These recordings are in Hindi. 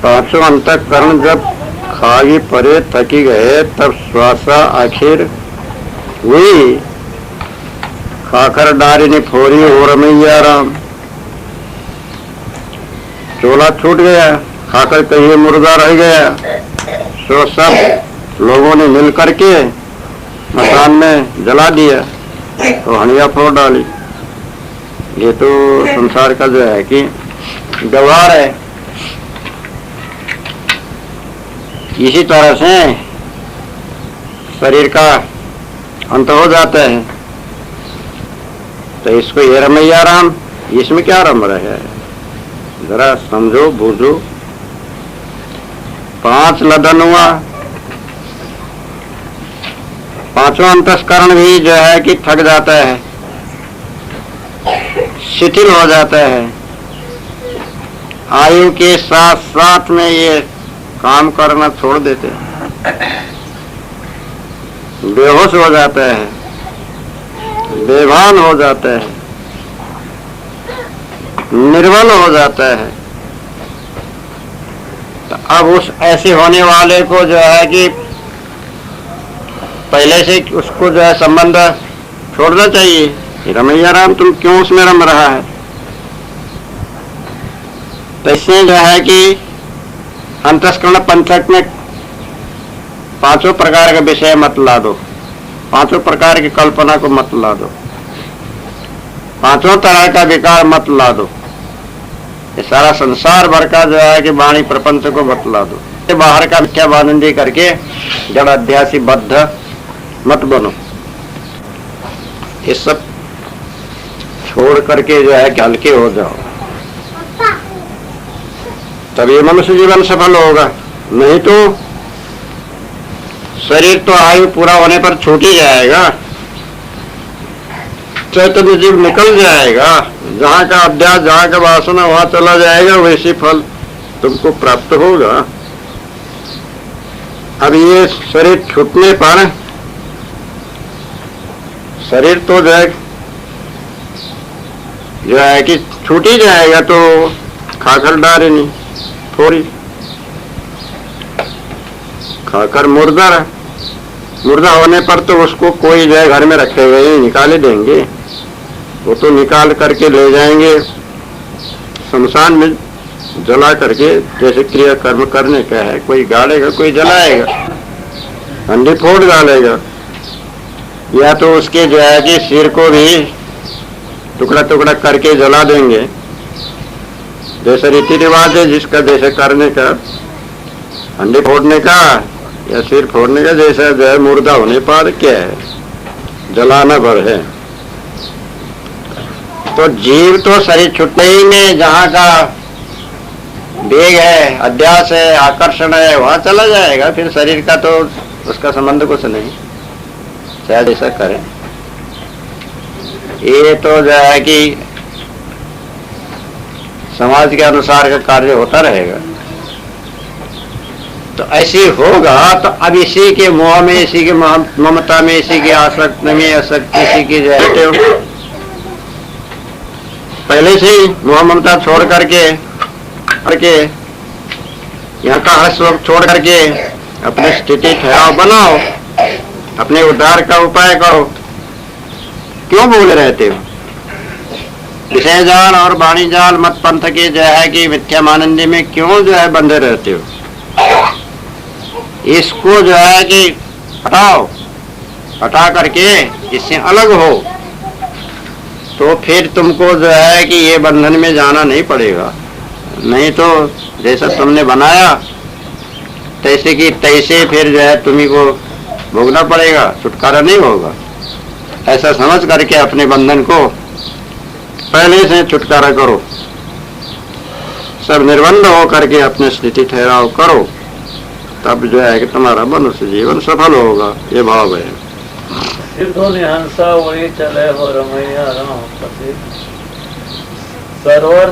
पांचों अंतःकरण जब खागी परे थकी गए तब श्वासा आखिर हुई खाकर डारी फोरी हो रमैया राम। चोला छूट गया, खाकर कहिए मुर्दा रह गया। सो सब लोगों ने मिल करके मकान में जला दिया तो हनिया फोड़ डाली। ये तो संसार का जो है कि व्यवहार है। इसी तरह से शरीर का अंत हो जाता है। तो इसको ये रमैया राम, इसमें क्या रम रहे है, जरा समझो बूझो। 5 लदन हुआ, पांचों अंतस्करण भी जो है कि थक जाता है, शिथिल हो जाता है। आयु के साथ साथ में ये काम करना छोड़ देते हैं, बेहोश हो जाता है, बेभान हो जाता है, निर्बल हो जाता है। तो अब उस ऐसे होने वाले को जो है कि पहले से उसको जो है संबंध छोड़ना चाहिए। रमैया राम तुम क्यों उसमें रम रहा है? तो इससे जो है कि अंतस्करण पंचक में 5 प्रकार के विषय मत ला दो, 5 प्रकार की कल्पना को मत ला दो, 5 तरह का विकार मत ला दो। ये सारा संसार भर का जो है कि वाणी प्रपंच को बतला दो। ये बाहर का मिथ्या आनंदी करके जड़ अध्यासी बद्ध मत बनो। ये सब छोड़ करके जो है कि हल्के हो जाओ, तब ये मनुष्य जीवन सफल होगा। नहीं तो शरीर तो आयु पूरा होने पर छूट ही जाएगा, चैतन्य जीव निकल जाएगा। जहाँ का अध्यास, जहाँ का वासना वहां चला जाएगा, वैसे फल तुमको प्राप्त होगा। अब ये शरीर छूटने पर शरीर तो जो है कि छूट ही जाएगा, तो खाकर डारे नहीं थोड़ी, खाकर मुर्दा रहा। मुर्दा होने पर तो उसको कोई जो है घर में रखे हुए ही निकाले देंगे, वो तो निकाल करके ले जाएंगे शमशान में जला करके। जैसे क्रिया कर्म करने का है, कोई गाड़ेगा कोई जलाएगा, हंडी फोड़ डालेगा, या तो उसके जो है कि सिर को भी टुकड़ा टुकड़ा करके जला देंगे। जैसे रीति रिवाज है जिसका, जैसे करने का, हंडी फोड़ने का या सिर फोड़ने का, जैसा जो है मुर्दा होने पर क्या है, जलाना भर है। तो जीव तो शरीर छूटने ही में जहाँ का वेग है, अध्यास है, आकर्षण है, वहां चला जाएगा। फिर शरीर का तो उसका संबंध कुछ नहीं, शायद ऐसा करें। ये तो जो है कि समाज के अनुसार का कार्य होता रहेगा। तो ऐसे होगा तो अब इसी के मोह में, इसी के ममता में, इसी के आसक्त में, आसक्ति, इसी की जो है पहले से ही मोह ममता छोड़ करके यहाँ का हर्ष छोड़ करके अपनी स्थिति ठहराव बनाओ, अपने उद्धार का उपाय करो। क्यों भूल रहते हो? विषय जाल और वाणी जाल मत पंथ के जो है कि मिथ्यामानंदी में क्यों जो है बंधे रहते हो? इसको जो है कि हटाओ, हटा करके इससे अलग हो, तो फिर तुमको जो है कि ये बंधन में जाना नहीं पड़ेगा। नहीं तो जैसा तुमने बनाया तैसे की तैसे फिर जो है तुम्ही को भोगना पड़ेगा, छुटकारा नहीं होगा। ऐसा समझ करके अपने बंधन को पहले से छुटकारा करो, सब निर्बंध हो करके अपने स्थिति ठहराव करो, तब जो है कि तुम्हारा मनुष्य जीवन सफल होगा। ये भाव है। हंसा उड़ी चले हो रमैया राम पति, सरोवर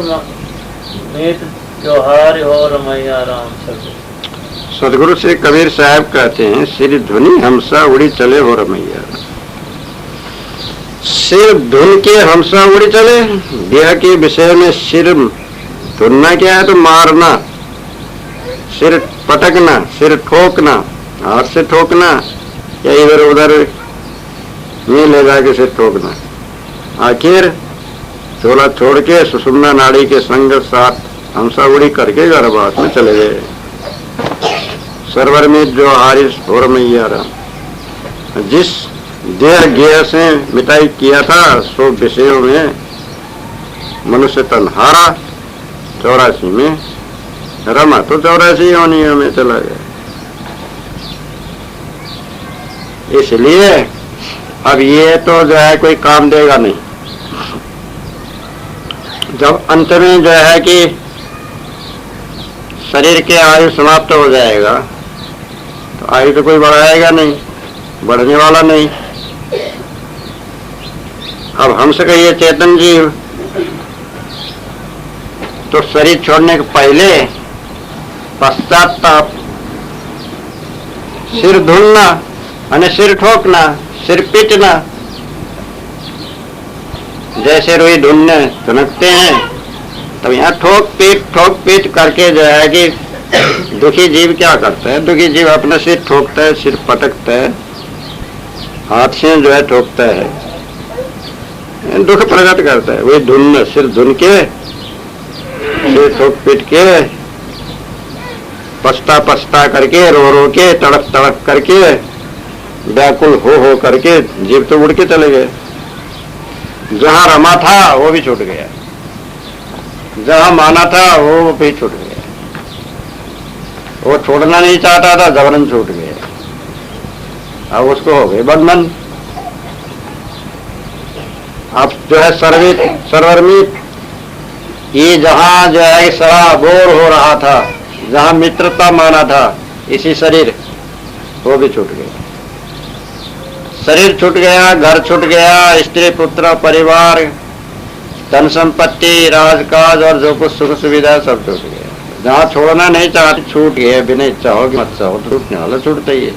मीत त्योहार हो रमैया राम सती। सदगुरु से कबीर साहब कहते हैं, सिर धुनी हमसा उड़ी चले हो रमैया। सिर धुन के हमसा उड़ी चले, देह के विषय में सिर धुनना क्या है? तो मारना, सिर पटकना, सिर ठोकना, हाथ से ठोकना या इधर उधर नहीं ले जाके सिर ठोकना। आखिर चोला छोड़ के सुषुम्ना नाड़ी के संग साथ हंसावड़ी करके गर्भवास में चले गए। सरवर में जो हारिस और मैया रहा, जिस देह गेह से मिटाई किया था सो विषयों में मनुष्य तन हारा 84 में रमा तो 84 योनियों में चला गया। इसलिए अब ये तो जो है कोई काम देगा नहीं। जब अंत में जो है कि शरीर के आयु समाप्त हो जाएगा तो आयु तो कोई बढ़ाएगा नहीं, बढ़ने वाला नहीं। अब हमसे कहिए चेतन जीव तो शरीर छोड़ने के पहले पश्चाताप, सिर धुलना यानी सिर ठोकना, सिर पीटना, जैसे रुई ढूंढने चुनकते हैं तब यहाँ ठोक पीट करके जो है कि दुखी जीव क्या करता है, दुखी जीव अपना सिर ठोकता है, सिर पटकता है, हाथ से जो है ठोकता है, दुख प्रकट करता है। वही धुन सिर धुन के सिर ठोक पीट के पछता करके रो रो के तड़प करके व्याकुल हो करके जीव तो उड़ के चले गए। जहां रमा था वो भी छूट गया, जहां माना था वो भी छूट गया। वो छोड़ना नहीं चाहता था, जबरन छूट गया। अब उसको हो गए बंधन। अब जो है सर्वरमित ये जहां जो है सड़ा बोर हो रहा था, जहां मित्रता माना था, इसी शरीर वो भी छूट गया। शरीर छूट गया, घर छूट गया, स्त्री पुत्र परिवार धन संपत्ति राजकाज और जो कुछ सुख सुविधा सब छूट गया। जहाँ छोड़ना नहीं चाहते छूट गए, बिना चाहो कि मत चाहो छूटने वाला छूटता ही है।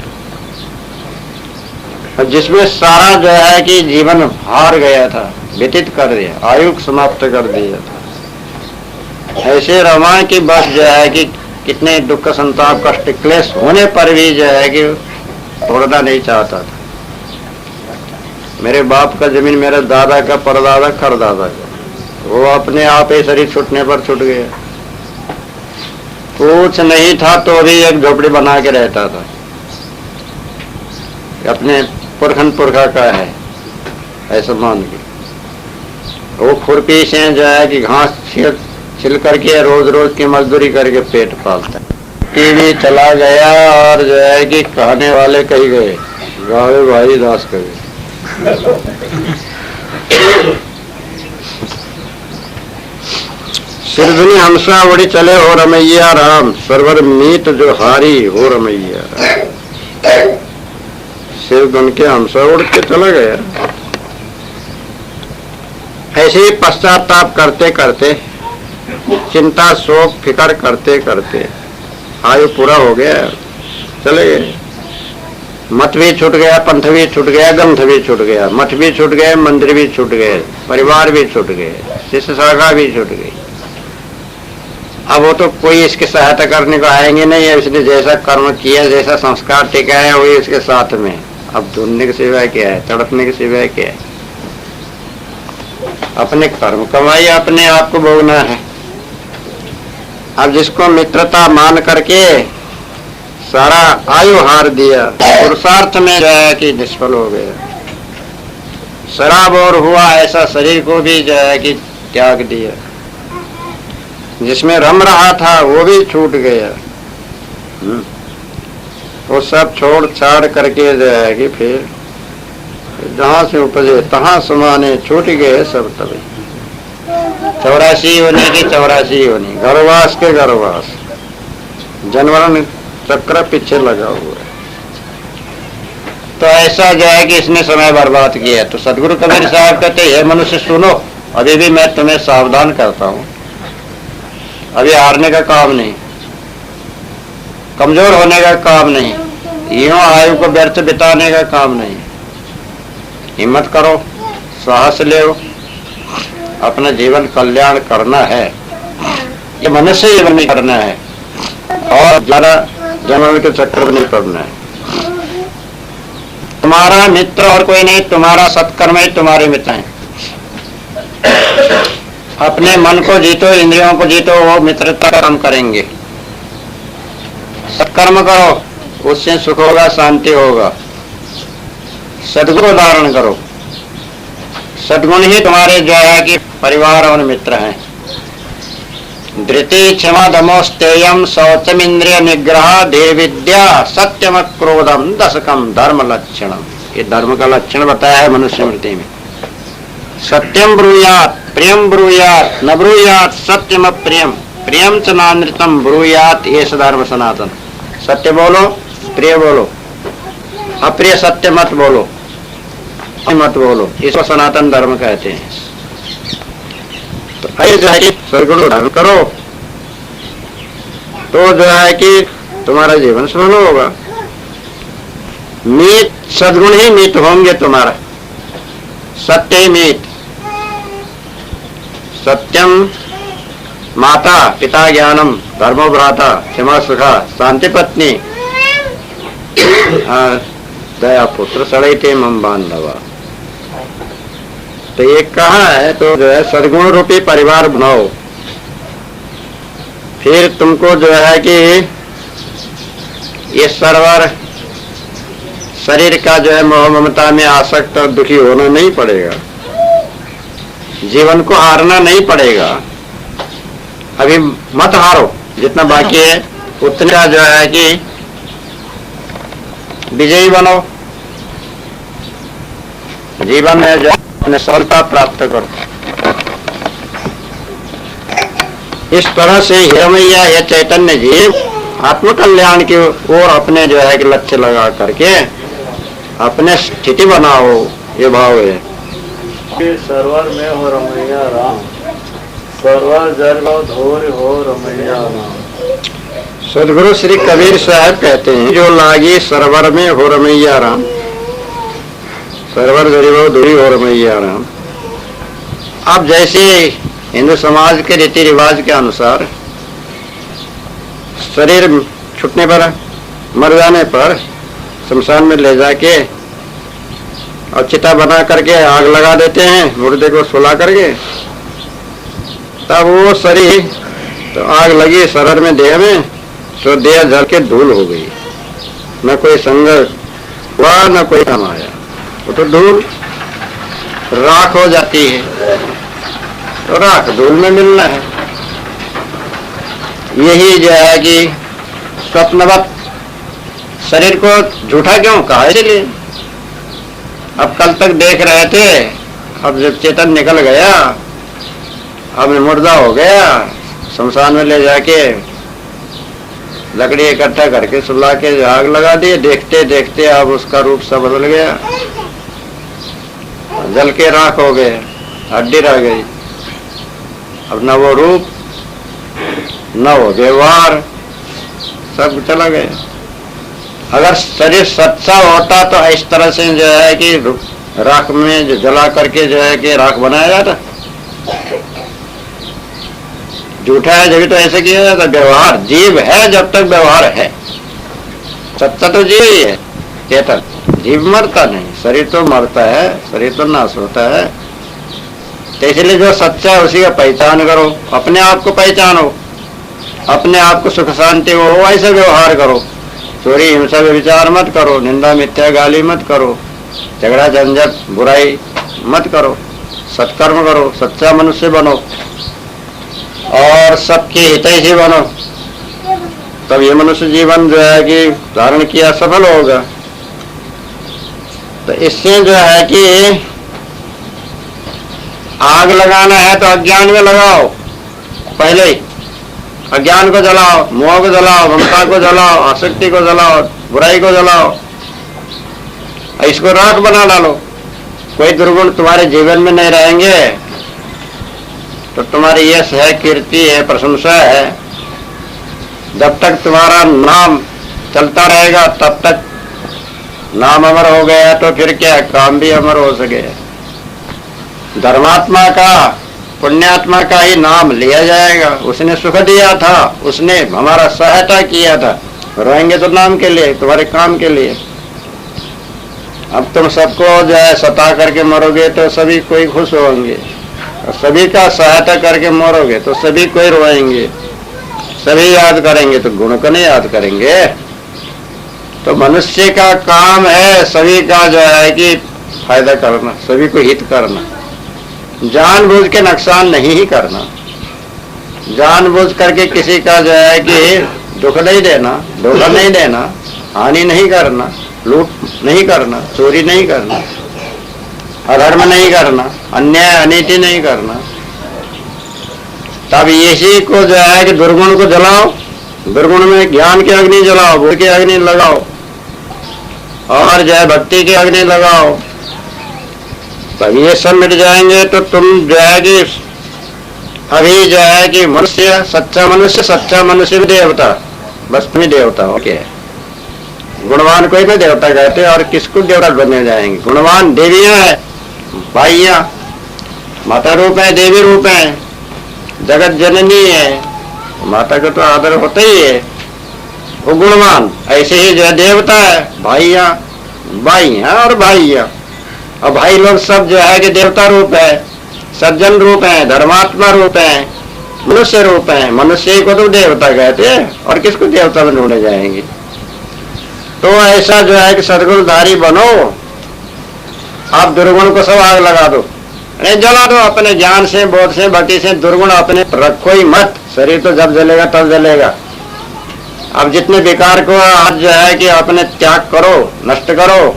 जिसमें सारा जो है कि जीवन हार गया था, व्यतीत कर दिया, आयु समाप्त कर दिया था, ऐसे रमा की बस जो है कि कितने दुख संताप कष्ट क्लेश होने पर भी जो है कि छोड़ना नहीं चाहता था। मेरे बाप का जमीन मेरे दादा का परदादा खरदादा का, वो अपने आप ही शरीर छूटने पर छूट गया। कुछ नहीं था तो भी एक झोपड़ी बना के रहता था, अपने पुरखन पुरखा का है ऐसा मान के। वो खुरपी से जो है कि घास छिल करके रोज रोज की मजदूरी करके पेट पालता है। टीवी चला गया और जो है कि कहने वाले कही गए, गावे भाई दास कहे। सिरधुनी हमसा उड़ी चले हो रमैया राम, सरवर मीत जो हारी हो रमैया राम। सिरधुन के हमसा उड़ के चला गया। ऐसे ही पश्चाताप करते करते, चिंता शोक फिकर करते करते आयु पूरा हो गया, चले गए। मत भी छूट गया, पंथ भी छूट गया, ग्रंथ भी छूट गया, मठ भी छूट गए, मंदिर भी छूट गए, परिवार भी छूट गए, शिष्य शाखा भी छूट गई। अब वो तो कोई इसकी सहायता करने को आएंगे नहीं है। इसने जैसा कर्म किया, जैसा संस्कार टिका है वही इसके साथ में। अब ढूंढने के सिवाय क्या है, तड़पने के सिवाय क्या है। अपने कर्म कमाई अपने आप को भोगना है। अब जिसको मित्रता मान करके सारा आयु हार दिया, पुरुषार्थ में जो है कि निष्फल हो गया, शराब और हुआ, ऐसा शरीर को भी जो है कि त्याग दिया। जिसमें रम रहा था वो भी छूट गया। वो सब छोड़ छाड़ करके जो है कि फिर जहां से उपजे तहां समाने छूट गए सब तभी। 84 होने की 84 होनी, गर्भवास के गर्भवास, जनवरन चक्र पीछे लगा हुआ है। तो ऐसा जो है कि इसने समय बर्बाद किया। तो सदगुरु कबीर साहब कहते हैं, मनुष्य सुनो, अभी भी मैं तुम्हें सावधान करता हूँ। अभी हारने का काम नहीं, कमजोर होने का काम नहीं, यूं आयु को व्यर्थ बिताने का काम नहीं। हिम्मत करो, साहस ले, अपना जीवन कल्याण करना है। ये मनुष्य जीवन में करना है। और ज्यादा जन्म के चक्कर में नहीं पड़ना है। तुम्हारा मित्र और कोई नहीं, तुम्हारा सत्कर्म ही तुम्हारे मित्र हैं। अपने मन को जीतो, इंद्रियों को जीतो, वो मित्रता का काम करेंगे। सत्कर्म करो, उससे सुख होगा, शांति होगा। सद्गुण धारण करो, सद्गुण ही तुम्हारे जो है कि परिवार और मित्र हैं। धृति क्षमा दमोस्तेयम शौचम इंद्रिय निग्रह धीर विद्या सत्यम क्रोधम दशकम धर्म लक्षणम। ये धर्म का लक्षण बताया है मनुस्मृति में। सत्यम ब्रूयात प्रियम ब्रूयात न ब्रूयात सत्यम प्रियम प्रियम च नानृतम ब्रूयात ये धर्म सनातन। सत्य बोलो, प्रिय बोलो, अप्रिय सत्य मत बोलो, मत बोलो, इसको सनातन धर्म कहते हैं। तो ऐसे सद्गुण धारण करो तो जो है कि तुम्हारा जीवन सफल होगा। मीत सद्गुण ही मीत होंगे तुम्हारा, सत्य ही मीत। सत्यम माता पिता ज्ञानम धर्मो भ्राता क्षमा सुखा शांति पत्नी दया पुत्र सड़ैते मम बांधवा। तो ये कहा है, तो जो है सद्गुण रूपी परिवार बनाओ, फिर तुमको जो है कि ये सरवर शरीर का जो है मोह ममता में आसक्त और दुखी होना नहीं पड़ेगा, जीवन को हारना नहीं पड़ेगा। अभी मत हारो, जितना बाकी है उतना जो है कि विजयी बनो, जीवन में जो है सफलता प्राप्त करो। इस तरह से हिरमैया या चैतन्य जी आत्मकल्याण की ओर अपने जो है कि लक्ष्य लगा करके अपने स्थिति बनाओ, ये भाव है। सरवर में हो रमैया राम, सरवर जल धोर हो रमैया राम। सदगुरु श्री कबीर साहब कहते हैं, जो लागी सरवर में हो रमैया राम, सरवर गरीबो दूरी हो रमैया राम। अब जैसे हिंदू समाज के रीति रिवाज के अनुसार शरीर छूटने पर, मर जाने पर शमशान में ले जाके और चिता बना करके आग लगा देते हैं, मुर्दे को सुला करके। तब वो शरीर तो आग लगी शरीर में, देह में, तो देह जल के धूल हो गई। न कोई संघर्ष हुआ, न कोई काम आया, वो तो धूल राख हो जाती है। तो राख धूल में मिलना है। यही जो है कि स्वप्नवत शरीर को झूठा क्यों कहा, इसलिए अब कल तक देख रहे थे, अब जब चेतन निकल गया, अब मुर्दा हो गया, शमशान में ले जाके लकड़ी इकट्ठा करके सुला के आग लगा दिए। देखते देखते अब उसका रूप सब बदल गया, जल के राख हो गए, हड्डी रह गई। अब न वो रूप न वो व्यवहार, सब चला गया। अगर शरीर सच्चा होता तो इस तरह से जो है कि राख में जो जला करके जो है कि राख बनाया जाता। झूठा है जब तो ऐसे किया जाता। व्यवहार जीव है जब तक व्यवहार है, सच्चा तो जीव ही है, चेतन। जीव मरता नहीं, शरीर तो मरता है, शरीर तो नाश होता है। तो इसलिए जो सच्चा है उसी का पहचान करो, अपने आप को पहचानो, अपने आप को सुख शांति हो ऐसा व्यवहार करो। चोरी हिंसा विचार मत करो, निंदा मिथ्या गाली मत करो, झगड़ा झंझट बुराई मत करो, सत्कर्म करो, सच्चा मनुष्य बनो और सबके हितैषी बनो। तब ये मनुष्य जीवन जो है कि धारण किया सफल होगा। तो इससे जो है कि आग लगाना है तो अज्ञान में लगाओ, पहले ही अज्ञान को जलाओ, मोह को जलाओ, ममता को जलाओ, आसक्ति को जलाओ, बुराई को जलाओ, इसको राख बना डालो। कोई दुर्गुण तुम्हारे जीवन में नहीं रहेंगे तो तुम्हारी यश है, कीर्ति है, प्रशंसा है। जब तक तुम्हारा नाम चलता रहेगा तब तक नाम अमर हो गया, तो फिर क्या काम भी अमर हो सके। धर्मात्मा का पुण्यात्मा का ही नाम लिया जाएगा। उसने सुख दिया था, उसने हमारा सहायता किया था। रोएंगे तो नाम के लिए, तुम्हारे काम के लिए। अब तुम सबको जो है सता करके मरोगे तो सभी कोई खुश होंगे, और सभी का सहायता करके मरोगे तो सभी कोई रोएंगे, सभी याद करेंगे तो गुण को नहीं याद करेंगे। तो मनुष्य का काम है सभी का जो है कि फायदा करना, सभी को हित करना, जानबूझ के नुकसान नहीं ही करना, जानबूझ करके किसी का जो है कि दुख नहीं देना, धोखा नहीं देना, हानि नहीं करना, लूट नहीं करना, चोरी नहीं करना, अधर्म नहीं करना, अन्याय अनीति नहीं करना। तब इसी को जो है कि दुर्गुण को जलाओ, दुर्गुण में ज्ञान की अग्नि जलाओ, बुद्धि की अग्नि लगाओ, और जो है भक्ति की अग्नि लगाओ। तब ये सब मिट जाएंगे तो तुम जो है कि अभी जो है कि मनुष्य, सच्चा मनुष्य भी देवता, बस तुम ही देवता हो। क्या गुणवान कोई भी देवता कहते, और किसको देवता बनने जाएंगे? गुणवान देवियां है, भाइयां, माता रूप है, देवी रूप है, जगत जननी है, माता का तो आदर होता ही है, वो गुणवान। ऐसे ही जो देवता है, भाइयां और भाइयां, और भाई लोग सब जो है कि देवता रूप है, सज्जन रूप है, धर्मात्मा रूप है, मनुष्य रूप है। मनुष्य को तो देवता कहते हैं, और किसको देवता में ढूंढे जाएंगे? तो ऐसा जो है कि सद्गुणधारी बनो। आप दुर्गुण को सब आग लगा दो, नहीं जला दो, अपने ज्ञान से, बोध से, भक्ति से दुर्गुण अपने रखो ही मत। शरीर तो जब जलेगा तब जलेगा। अब जितने विकार को आज जो है कि अपने त्याग करो, नष्ट करो।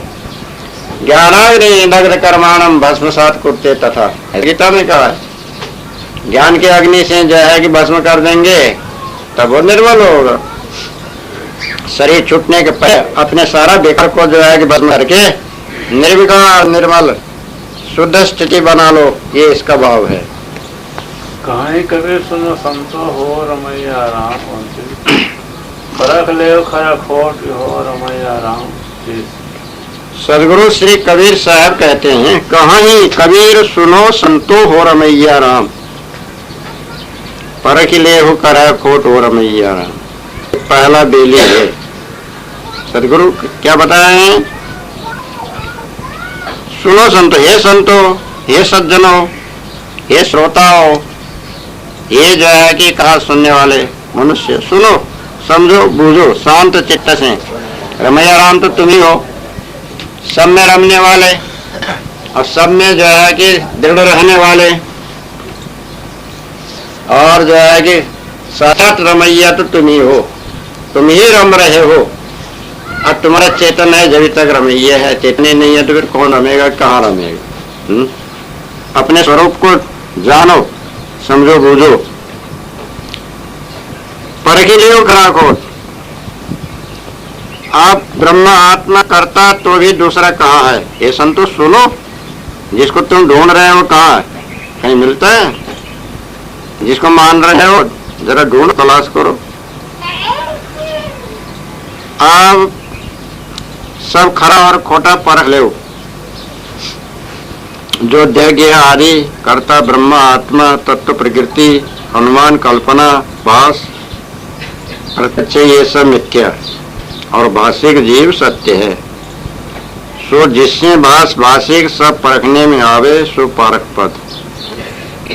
ज्ञानाग्नि नग्न कर्माणम भस्मसात कुरुते तथा, गीता में कहा है। ज्ञान की अग्नि से जो है कि भस्म कर देंगे तब वो निर्मल होगा। शरीर छूटने के पहले अपने सारा विकार को जो है कि भस्म करके निर्विकार, निर्मल, शुद्ध स्थिति बना लो। ये इसका भाव है। कहानी कबीर सुनो संतो हो रमैया राम, परख ले खरा खोट हो रमैया राम। सदगुरु श्री कबीर साहब कहते हैं, कहानी कबीर सुनो संतो हो रमैया राम, परख ले हो खरा खोट हो रमैया राम। पहला बेली है। सदगुरु क्या बताए हैं? सुनो संतो, हे संतो, हे सज्जनों, हे श्रोताओं, ये जो है कि कहा सुनने वाले मनुष्य, सुनो, समझो, बूझो, शांत चित्त से। रमैया राम तो तुम ही हो, सब में रमने वाले और सब में जो है कि दृढ़ रहने वाले, और जो है कि सतत रमैया तो तुम ही हो, तुम ही रम रहे हो। अब तुम्हारा चेतन है जब तक रमैया है, चेतन नहीं है तो फिर कौन रमेगा, कहाँ रमेगा? अपने स्वरूप को जानो, समझो, बूझो, परखी लियो खरा खोट। आप ब्रह्मा आत्मा करता तो भी दूसरा कहाँ है? ये संतोष सुनो, जिसको तुम ढूंढ रहे हो कहाँ है? कहीं मिलता है? जिसको मान रहे हो जरा ढूंढ, तलाश करो। आप सब खरा और खोटा परख लो। जो देह आदि कर्ता ब्रह्मा आत्मा तत्व प्रकृति अनुमान कल्पना भास प्रत्यक्ष ये सब मिथ्या और भाषिक जीव सत्य है। सो जिससे भाषिक सब परखने में आवे सो पारक पद,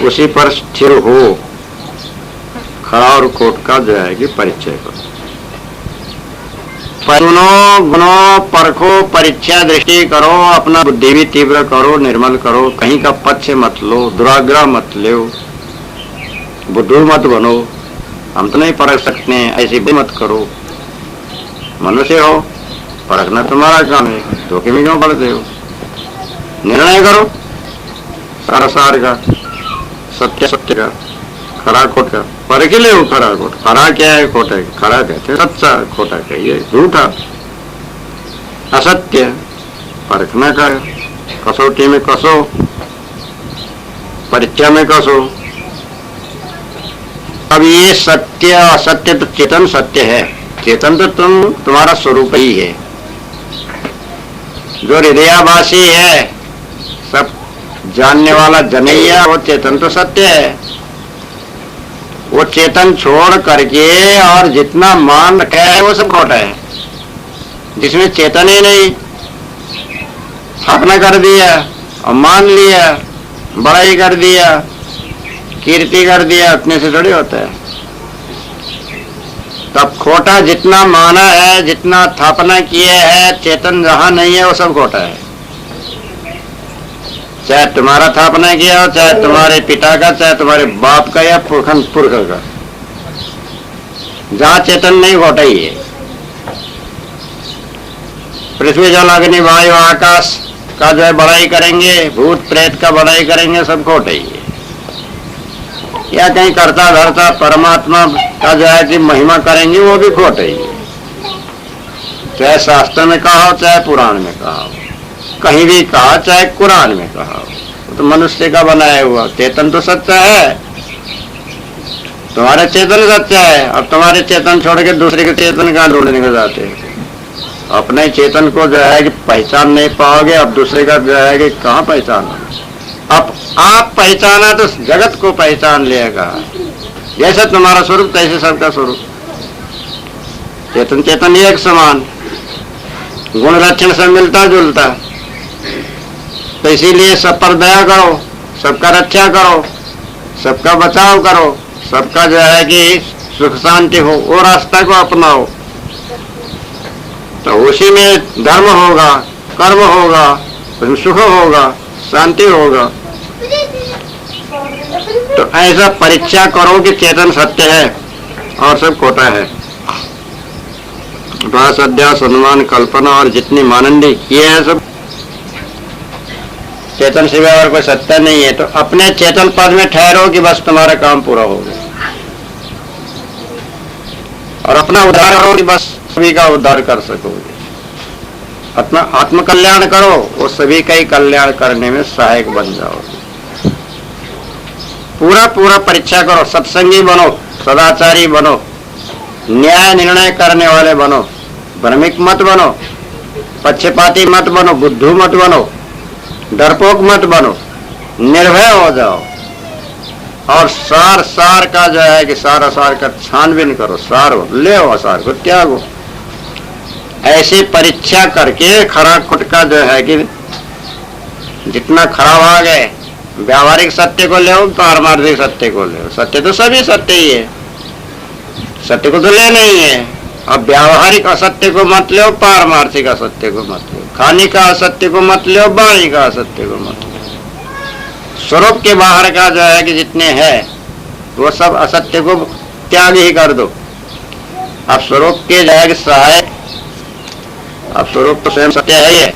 उसी पर स्थिर हो। खरा और खोट का जो है कि परिचय करो। सुनो, गुनो, परखो, परीक्षा दृष्टि करो, अपना बुद्धि भी तीव्र करो, निर्मल करो, कहीं का पक्ष मत लो, दुराग्रह मत लो, बुद्धू मत बनो। हम तो नहीं परख सकते हैं, ऐसी भी मत करो। मनुष्य हो, परखना तुम्हारा काम है, धोखे में क्यों पड़ते हो? निर्णय करो सारा सार का, सत्य सत्य का, खरा खोट का। परख ले हो खरा खोट। खरा क्या है, खोटा है? खरा कहते हैं सच्चा, खोटा कहिए झूठा, असत्य। परखना का कसौटी में कसो, परीक्षा में कसो। अब ये सत्य असत्य तो चेतन सत्य है। चेतन तो तुम्हारा स्वरूप ही है। जो हृदयाभासी है, सब जानने वाला जनैया, वो चेतन तो सत्य है। वो चेतन छोड़ करके और जितना मान रखा है वो सब खोटा है। जिसमें चेतन ही नहीं, स्थापना कर दिया और मान लिया, बड़ाई कर दिया, कीर्ति कर दिया, अपने से थोड़ी होता है। तब खोटा जितना माना है, जितना स्थापना किए है, चेतन जहां नहीं है वो सब खोटा है। चाहे तुम्हारा स्थापना किया हो, चाहे तुम्हारे पिता का, चाहे तुम्हारे बाप का या पुरख का, जहां चेतन नहीं खोटा ही है। पृथ्वी जल अग्नि वायु आकाश का जो है बड़ाई करेंगे, भूत प्रेत का बड़ाई करेंगे, सब खोटा ही है। या कहीं करता धरता परमात्मा का जो है कि महिमा करेंगे, वो भी खोटा ही है। चाहे शास्त्र में कहा हो, चाहे पुराण में कहा हो, कहीं भी कहा, चाहे कुरान में कहा हो, तो मनुष्य का बनाया हुआ। चेतन तो सत्य है, तुम्हारे चेतन सत्य है। अब तुम्हारे चेतन छोड़ के दूसरे के चेतन कहाँ ढूंढने को जाते हैं? अपने चेतन को जो है कि पहचान नहीं पाओगे, अब दूसरे का जो है कि कहाँ पहचाना। अब आप पहचाना तो जगत को पहचान लेगा। जैसे तुम्हारा स्वरूप तैसे सबका स्वरूप। चेतन चेतन एक समान, गुण लक्षण सब मिलता जुलता। तो इसीलिए सब पर दया करो, सबका रक्षा करो, सबका बचाव करो, सबका जो है कि सुख शांति हो, वो रास्ता को अपनाओ। तो उसी में धर्म होगा, कर्म होगा, उसमें सुख होगा, शांति होगा। तो ऐसा परीक्षा करो कि चेतन सत्य है और सब खोटा है। भाष अध्यास अनुमान कल्पना और जितनी मानंदी किए हैं सब चेतन सिवाय और कोई सत्य नहीं है। तो अपने चेतन पद में ठहरो कि बस तुम्हारा काम पूरा हो गया, और अपना उद्धार करो कि बस सभी का उद्धार कर सकोगे। अपना आत्म कल्याण करो, वो सभी का ही कल्याण करने में सहायक बन जाओगे। पूरा पूरा परीक्षा करो, सत्संगी बनो, सदाचारी बनो, न्याय निर्णय करने वाले बनो, भ्रमिक मत बनो, पक्षपाती मत बनो, बुद्धू मत बनो, डरपोक मत बनो, निर्भय हो जाओ। और सार सार का जो है कि सारा सार का छानबीन करो, सार ले आओ, सार को त्यागो। ऐसी परीक्षा करके खरा खुट का जो है कि जितना खराब आ गए, व्यावहारिक सत्य को ले आओ, पारमार्थिक सत्य को ले आओ। सत्य तो सभी सत्य ही है, सत्य को तो लेना ही है। अब व्यावहारिक असत्य को मत लो, पारमार्थिक असत्य को मत लो, खाने का असत्य को मत लो, वाणी का असत्य को मत लो। स्वरूप के बाहर का जो है कि जितने हैं वो सब असत्य को त्याग ही कर दो। अब स्वरूप के जो है कि सहायक, अब स्वरूप तो स्वयं सत्य है ये।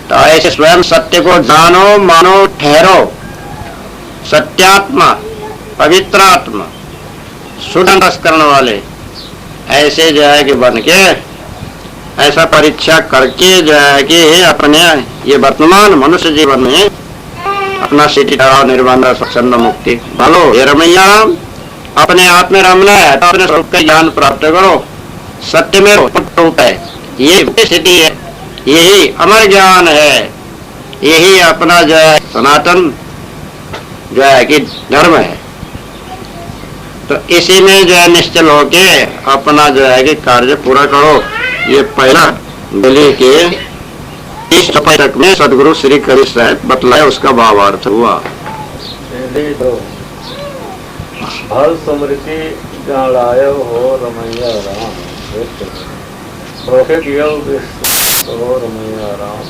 तो ऐसे स्वयं सत्य को जानो, मानो, ठहरो। सत्यात्मा, पवित्र आत्मा, शुद्ध अंतःकरण वाले ऐसे जो है कि बन के ऐसा परीक्षा करके जो है कि अपने ये वर्तमान मनुष्य जीवन में अपना सिद्धि ठहराव, निर्वाण, स्वच्छंद मुक्ति भलो। ये रमैया राम अपने आप में रमना है तो अपने स्वरूप का ज्ञान प्राप्त करो। सत्य में रूप है, ये स्थिति है, यही अमर ज्ञान है, यही अपना जो है सनातन जो है कि धर्म है। तो इसी में जो है निश्चल होके अपना जो है कि कार्य पूरा करो। ये पहला दिल्ली के 30 तक में सदगुरु श्री कबीर साहब बतलाया, उसका भावार्थ हुआ। भल स्मृति जाड़ायो हो रमैया राम, रोके दियो हो रमैया राम।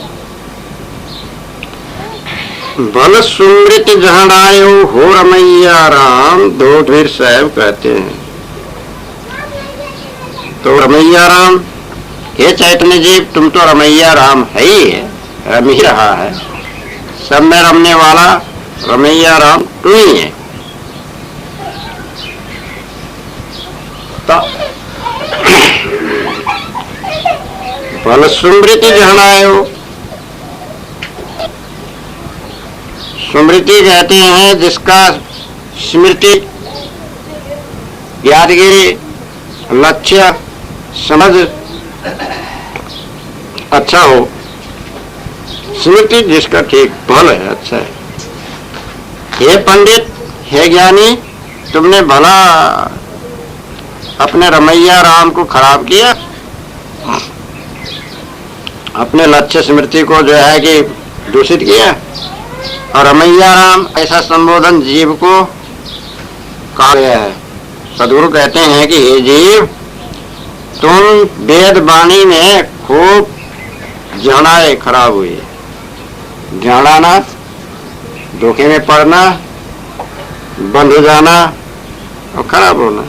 भल स्मृति जाड़ायो हो रमैया राम, दो कबीर साहब कहते हैं। तो रमैया राम, हे चैतन्य जीव, तुम तो रमैया राम है ही है, रम ही रहा है, सब में रमने वाला रमैया राम तू ही है। तो भल स्मृति जहनायो, स्मृति कहते हैं जिसका स्मृति, यादगिरी, लक्ष्य, समझ अच्छा हो। स्मृति जिसका ठीक फल है, अच्छा है। हे पंडित, हे ज्ञानी, तुमने भला अपने रमैया राम को खराब किया, अपने लक्ष्य स्मृति को जो है कि दूषित किया। और रमैया राम ऐसा संबोधन जीव को कहा गया है। सदगुरु कहते हैं कि हे जीव, तुम वेद वाणी में खूब जानाए खराब हुई। जानाना, धोखे में पड़ना, बंद हो जाना और खराब होना।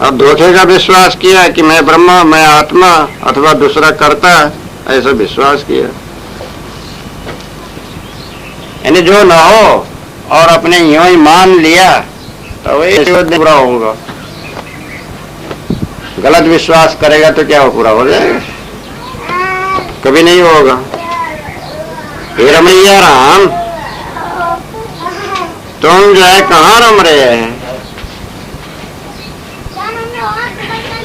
अब धोखे का विश्वास किया कि मैं ब्रह्मा, मैं आत्मा अथवा दूसरा कर्ता, ऐसा विश्वास किया। यानी जो न हो और अपने यूं ही मान लिया तो वही पूरा होगा। गलत विश्वास करेगा तो क्या वो पूरा हो जाएगा? कभी नहीं होगा। हे रमैया राम, तुम जो है कहाँ रम रहे हैं?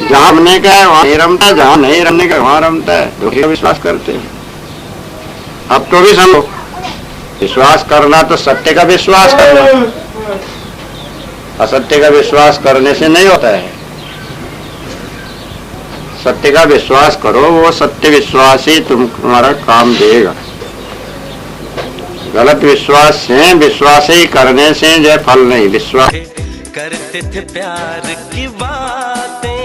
जहाँ रमने का है वहाँ नहीं रमता, जहाँ नहीं रमने का वहाँ रमता है। धोखे का विश्वास करते हैं। अब तो भी समझो, विश्वास करना तो सत्य का विश्वास करना, असत्य का विश्वास करने से नहीं होता है। सत्य का विश्वास करो, वो सत्य विश्वास ही तुम्हारा काम देगा। गलत विश्वास से, विश्वास ही करने से जो फल नहीं। विश्वास करते थे प्यार की बातें,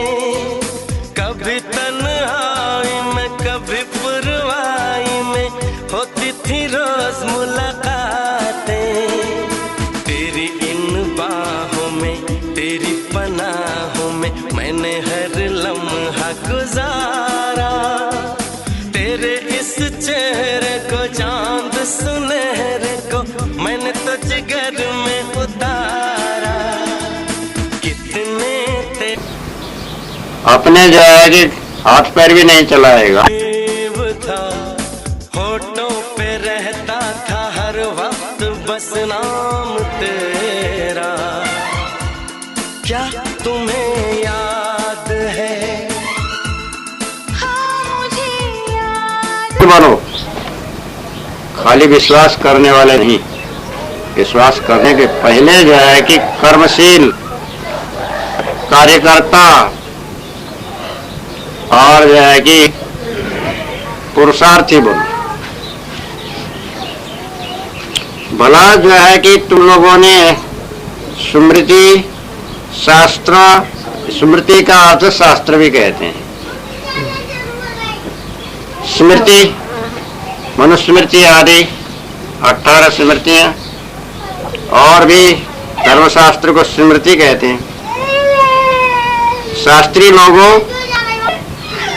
कभी तन्हाई में कभी पुरवाई में, होती थी रोज मुलाकातें। तेरी इन बाहों में, तेरी पनाहों में मैंने हर लम्हा गुजारा। तेरे इस चेहरे को, चांद सुनहरे को मैंने तो जिगर में उतारा। कितने अपने जो है कि हाथ पैर भी नहीं चलाएगा। था होठों पे रहता था हर वक्त बस नाम तेरा। क्या तुम्हें याद है? हाँ मुझे याद। बनो, खाली विश्वास करने वाले नहीं। विश्वास करने के पहले जो है कि कर्मशील कार्यकर्ता और जो है कि पुरुषार्थी बनो। भला जो है कि तुम लोगों ने स्मृति शास्त्र, स्मृति का अर्थ शास्त्र भी कहते हैं। स्मृति, मनुस्मृति आदि 18 स्मृतियां, और भी धर्मशास्त्र को स्मृति कहते हैं। शास्त्री लोगों,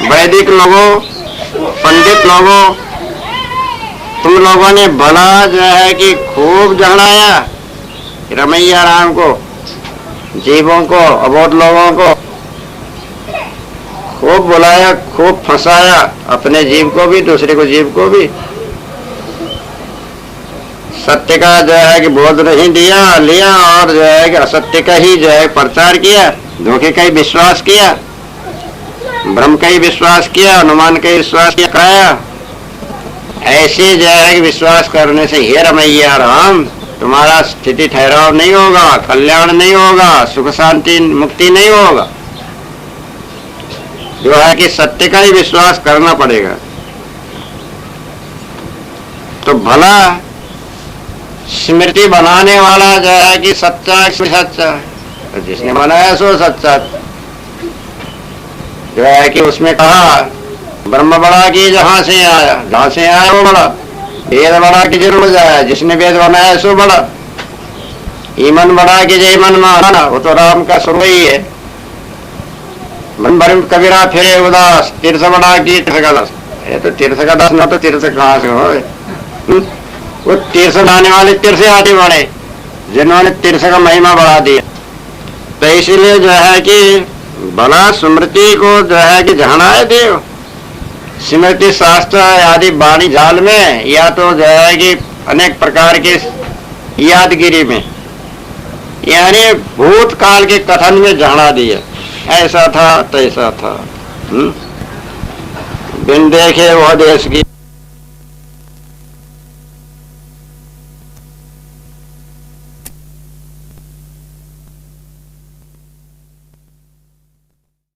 वैदिक लोगों, पंडित लोगों, तुम लोगों ने भला जो है कि खूब जनाया रमैया राम को, जीवों को, अबोध लोगों को खूब बुलाया, खूब फंसाया, अपने जीव को भी, दूसरे को जीव को भी। सत्य का जो है कि बोध नहीं दिया लिया, और जो है कि असत्य का ही जो है प्रचार किया, धोखे का ही विश्वास किया, ब्रह्म का ही विश्वास किया, अनुमान का ही विश्वास किया कराया। ऐसे जो है कि विश्वास करने से हे रमैया राम, तुम्हारा स्थिति ठहराव नहीं होगा, कल्याण नहीं होगा, सुख शांति मुक्ति नहीं होगा। जो है कि सत्य का ही विश्वास करना पड़ेगा। तो भला स्मृति बनाने वाला जो है कि सच्चा सच्चा, जिसने बनाया सो सच्चा। जो है कि उसमें कहा ब्रह्म बड़ा कि जहां से आया, जहां से आया वो बड़ा। वेद बड़ा कि जरूर जाया, जिसने वेद बनाया सो बड़ा। ईमन बड़ा कि जय मन माना, वो तो राम का स्वरूप ही है। मन भर कबीरा फिरे उदास, तीर्थ बड़ा कि तीर्थ का दास। ये तो तीर्थ का दास, ना तो तीर्थ कहाँ से हो। वो तीर्थ लाने वाले तीर्थ आदि बड़े, जिन्होंने तीर्थ का महिमा बढ़ा दिया। तो इसीलिए जो है कि भला स्मृति को जो है कि जनाए देव। स्मृति शास्त्र आदि वाणी जाल में, या तो जो है कि अनेक प्रकार के यादगिरी में, यानी भूतकाल के कथन में जाना दिया, ऐसा था तैसा था। बिन देखे वह देश की